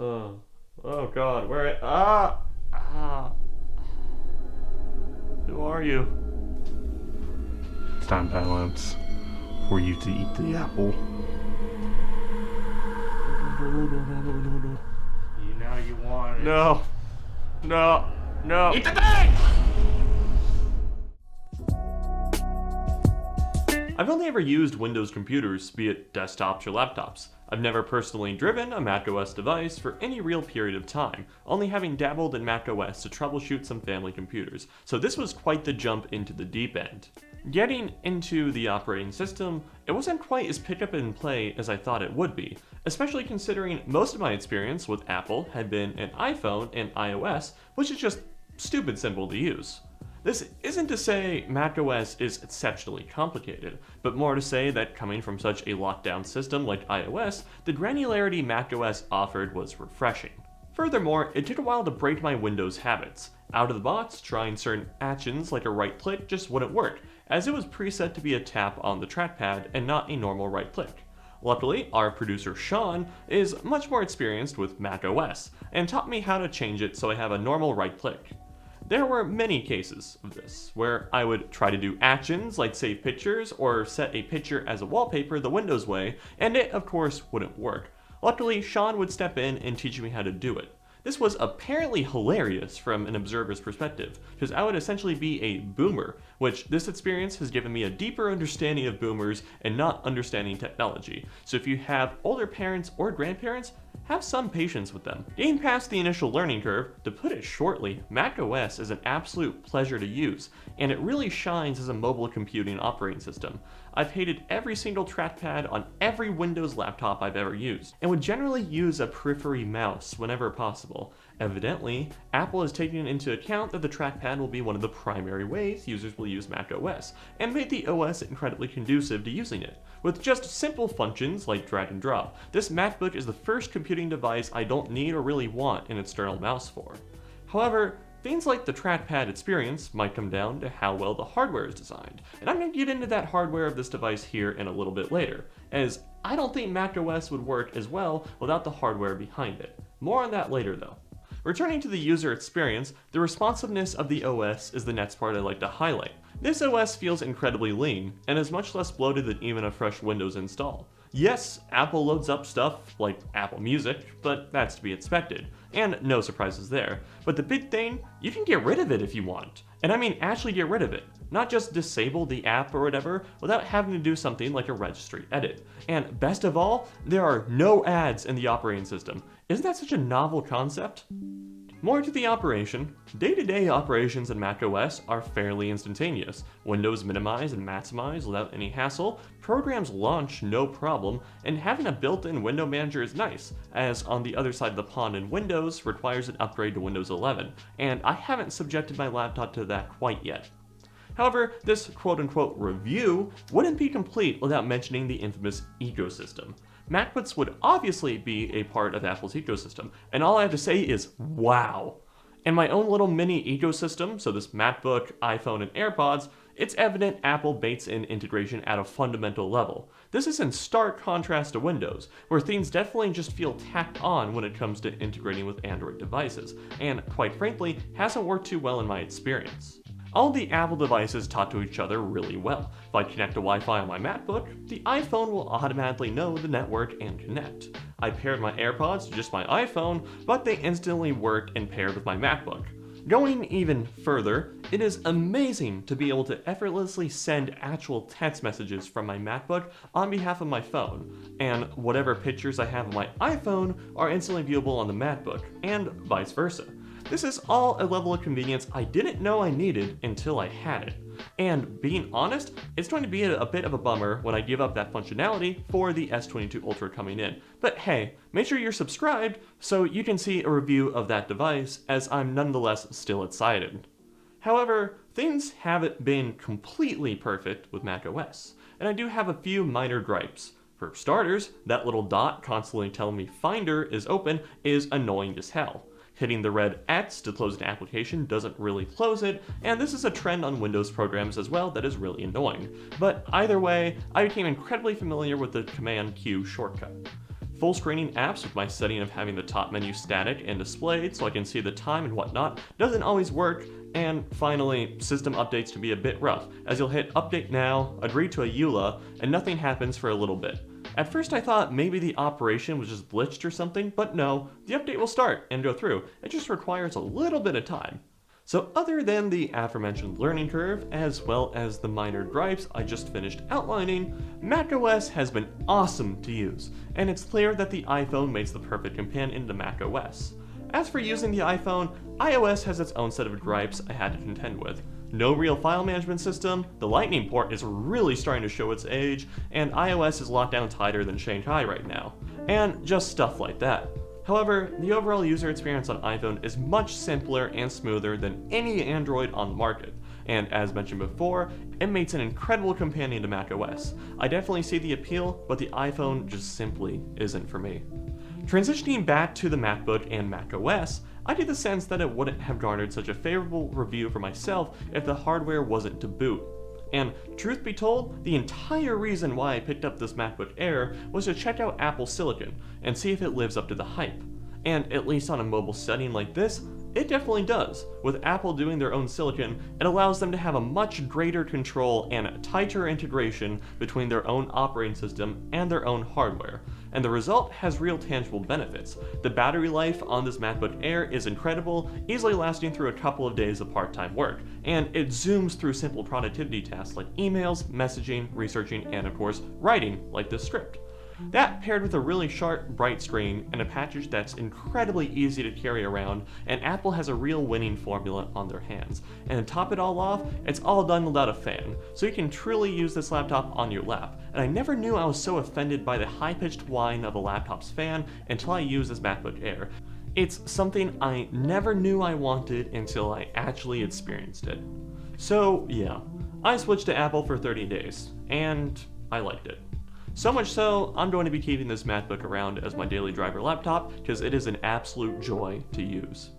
Oh, oh God, ah, who are you? It's time, Balance, for you to eat the apple. No. You know you want it. No, no. Eat the thing! I've only ever used Windows computers, be it desktops or laptops. I've never personally driven a macOS device for any real period of time, only having dabbled in macOS to troubleshoot some family computers, so this was quite the jump into the deep end. Getting into the operating system, it wasn't quite as pick up and play as I thought it would be, especially considering most of my experience with Apple had been an iPhone and iOS, which is just stupid simple to use. This isn't to say macOS is exceptionally complicated, but more to say that coming from such a locked-down system like iOS, the granularity macOS offered was refreshing. Furthermore, it took a while to break my Windows habits. Out of the box, trying certain actions like a right click just wouldn't work, as it was preset to be a tap on the trackpad and not a normal right click. Luckily, our producer Sean is much more experienced with macOS, and taught me how to change it so I have a normal right click. There were many cases of this, where I would try to do actions like save pictures or set a picture as a wallpaper the Windows way, and it of course wouldn't work. Luckily, Sean would step in and teach me how to do it. This was apparently hilarious from an observer's perspective, because I would essentially be a boomer, which this experience has given me a deeper understanding of boomers and not understanding technology. So if you have older parents or grandparents, have some patience with them. Getting past the initial learning curve, to put it shortly, macOS is an absolute pleasure to use, and it really shines as a mobile computing operating system. I've hated every single trackpad on every Windows laptop I've ever used, and would generally use a periphery mouse whenever possible. Evidently, Apple has taken into account that the trackpad will be one of the primary ways users will use macOS, and made the OS incredibly conducive to using it. With just simple functions like drag and drop, this MacBook is the first computing device I don't need or really want an external mouse for. However, things like the trackpad experience might come down to how well the hardware is designed, and I'm going to get into that hardware of this device here in a little bit later, as I don't think macOS would work as well without the hardware behind it. More on that later though. Returning to the user experience, the responsiveness of the OS is the next part I'd like to highlight. This OS feels incredibly lean, and is much less bloated than even a fresh Windows install. Yes, Apple loads up stuff like Apple Music, but that's to be expected, and no surprises there. But the big thing, you can get rid of it if you want. And I mean actually get rid of it, not just disable the app or whatever without having to do something like a registry edit. And best of all, there are no ads in the operating system. Isn't that such a novel concept? More to the operation, day-to-day operations in macOS are fairly instantaneous. Windows minimize and maximize without any hassle, programs launch no problem, and having a built-in window manager is nice, as on the other side of the pond in Windows requires an upgrade to Windows 11, and I haven't subjected my laptop to that quite yet. However, this quote-unquote review wouldn't be complete without mentioning the infamous ecosystem. MacBooks would obviously be a part of Apple's ecosystem, and all I have to say is wow. In my own little mini ecosystem, so this MacBook, iPhone, and Airpods, it's evident Apple baits in integration at a fundamental level. This is in stark contrast to Windows, where things definitely just feel tacked on when it comes to integrating with Android devices, and quite frankly, hasn't worked too well in my experience. All the Apple devices talk to each other really well. If I connect to Wi-Fi on my MacBook, the iPhone will automatically know the network and connect. I paired my AirPods to just my iPhone, but they instantly work and paired with my MacBook. Going even further, it is amazing to be able to effortlessly send actual text messages from my MacBook on behalf of my phone, and whatever pictures I have on my iPhone are instantly viewable on the MacBook, and vice versa. This is all a level of convenience I didn't know I needed until I had it. And being honest, it's going to be a bit of a bummer when I give up that functionality for the S22 Ultra coming in. But hey, make sure you're subscribed so you can see a review of that device, as I'm nonetheless still excited. However, things haven't been completely perfect with macOS, and I do have a few minor gripes. For starters, that little dot constantly telling me Finder is open is annoying as hell. Hitting the red X to close an application doesn't really close it, and this is a trend on Windows programs as well that is really annoying. But either way, I became incredibly familiar with the Command Q shortcut. Full screening apps with my setting of having the top menu static and displayed so I can see the time and whatnot doesn't always work. And finally, system updates can be a bit rough, as you'll hit update now, agree to a EULA, and nothing happens for a little bit. At first I thought maybe the operation was just glitched or something, but no, the update will start and go through. It just requires a little bit of time. So other than the aforementioned learning curve, as well as the minor gripes I just finished outlining, macOS has been awesome to use, and it's clear that the iPhone makes the perfect companion to macOS. As for using the iPhone, iOS has its own set of gripes I had to contend with. No real file management system, the Lightning port is really starting to show its age, and iOS is locked down tighter than Shanghai right now, and just stuff like that. However, the overall user experience on iPhone is much simpler and smoother than any Android on the market, and as mentioned before, it makes an incredible companion to macOS. I definitely see the appeal, but the iPhone just simply isn't for me. Transitioning back to the MacBook and macOS, I get the sense that it wouldn't have garnered such a favorable review for myself if the hardware wasn't to boot. And truth be told, the entire reason why I picked up this MacBook Air was to check out Apple Silicon and see if it lives up to the hype. And at least on a mobile setting like this, it definitely does. With Apple doing their own silicon, it allows them to have a much greater control and tighter integration between their own operating system and their own hardware. And the result has real tangible benefits. The battery life on this MacBook Air is incredible, easily lasting through a couple of days of part-time work, and it zooms through simple productivity tasks like emails, messaging, researching, and of course, writing, like this script. That paired with a really sharp, bright screen and a package that's incredibly easy to carry around, and Apple has a real winning formula on their hands. And to top it all off, it's all done without a fan, so you can truly use this laptop on your lap. And I never knew I was so offended by the high-pitched whine of a laptop's fan until I used this MacBook Air. It's something I never knew I wanted until I actually experienced it. So yeah, I switched to Apple for 30 days, and I liked it. So much so, I'm going to be keeping this MacBook around as my daily driver laptop because it is an absolute joy to use.